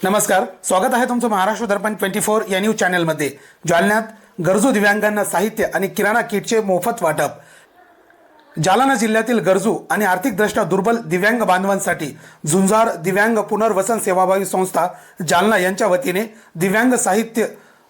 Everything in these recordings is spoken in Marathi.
नमस्कार, स्वागत आहे तुमचं महाराष्ट्र दर्पण 24 या न्यूज चॅनलमध्ये। जालन्यात गरजू दिव्यांगांना साहित्य आणि किराणा किटचे मोफत वाटप। जालना जिल्ह्यातील गरजू आणि आर्थिकदृष्ट्या दुर्बल दिव्यांग बांधवांसाठी झुंजार दिव्यांग पुनर्वसन सेवाभावी संस्था जालना यांच्या वतीने दिव्यांग साहित्य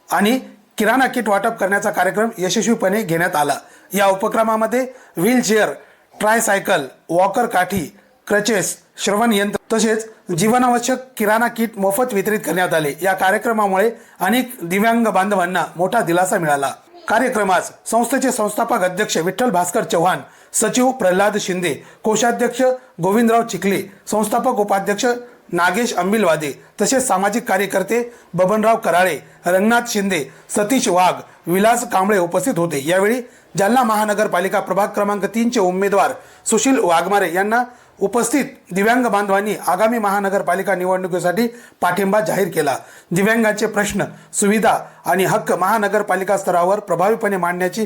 आणि किराणा किट वाटप करण्याचा कार्यक्रम यशस्वीपणे घेण्यात आला। या उपक्रमामध्ये व्हीलचेअर, ट्रायसायकल, वॉकर काठी, क्रचेस, श्रवण यंत्र तसेच जीवनावश्यक किराणा किट मोफत वितरित करण्यात आले। या कार्यक्रमामुळे अनेक दिव्यांग बांधवांना मोठा दिलासा मिळाला। कार्यक्रमास संस्थेचे संस्थापक अध्यक्ष विठ्ठल भास्कर चव्हाण, सचिव प्रल्हाद शिंदे, कोषाध्यक्ष गोविंदराव चिखले, संस्थापक उपाध्यक्ष नागेश अंबिलवादे तसेच सामाजिक कार्यकर्ते बबनराव कराळे, रंगनाथ शिंदे, सतीश वाघ, विलास कांबळे उपस्थित होते। यावेळी जालना महानगरपालिका प्रभाग क्रमांक 3 चे उमेदवार सुशील वाघमारे यांना उपस्थित दिव्यांग बांधवांनी आगामी महानगरपालिका निवडणुकीसाठी पाठिंबा जाहीर केला। दिव्यांगांचे प्रश्न, सुविधा आणि हक्क महानगरपालिका स्तरावर प्रभावीपणे मांडण्याची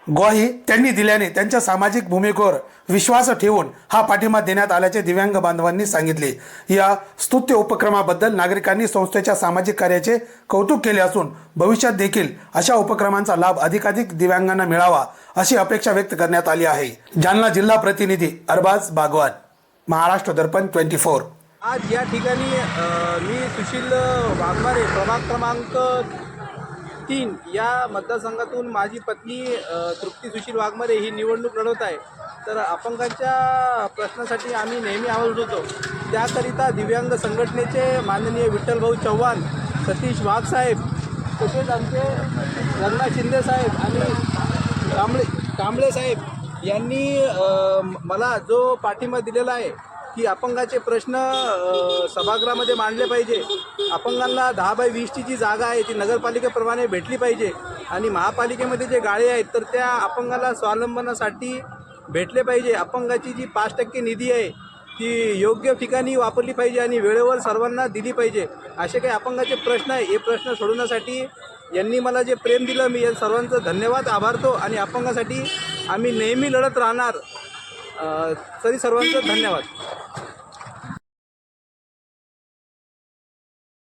ग्वाही त्यांनी दिल्याने त्यांच्या सामाजिक भूमिकेवर विश्वास ठेवून हा पाठिंबा देण्यात आल्याचे दिव्यांग बांधवांनी सांगितले। या स्तुत्य उपक्रमाबद्दल नागरिकांनी संस्थेच्या सामाजिक कार्याचे कौतुक केले असून भविष्यात देखील अशा उपक्रमांचा लाभ अधिकाधिक दिव्यांगांना मिळावा अशी अपेक्षा व्यक्त करण्यात आली आहे। जालना जिल्हा प्रतिनिधी अरबाज बागवान, महाराष्ट्र दर्पण 24। आज या ठिकाणी मी सुशील वाघमारे प्रभाग क्रमांक 3 या मतदारसंघातून माझी पत्नी तृप्ती सुशील वाघमारे ही निवडणूक लढवत आहे। तर अपंगांच्या प्रश्नासाठी आम्ही नेहमी आवाज होतो, त्याकरिता दिव्यांग संघटनेचे माननीय विठ्ठलभाऊ चव्हाण, सतीश वाघ साहेब तसेच आमचे रंगनाथ शिंदे साहेब आणि कांबळे साहेब यांनी मला जो पाठिंबा दिलेला आहे की अपंगाचे प्रश्न सभागृहामध्ये मांडले पाहिजे। अपंगांना 10/20ची जी जागा आहे ती नगरपालिकेप्रमाणे भेटली पाहिजे आणि महापालिकेमध्ये जे गाळे आहेत तर त्या अपंगाला स्वावलंबनासाठी भेटले पाहिजे। अपंगाची जी 5% निधी आहे ती योग्य ठिकाणी वापरली पाहिजे आणि वेळेवर सर्वांना दिली पाहिजे। असे काही अपंगाचे प्रश्न आहे, हे प्रश्न सोडवण्यासाठी यांनी मला जे प्रेम दिलं, मी या सर्वांचं धन्यवाद आभारतो आणि अपंगासाठी आम्ही नेहमी लढत राहणार। तरी सर्वांचं धन्यवाद।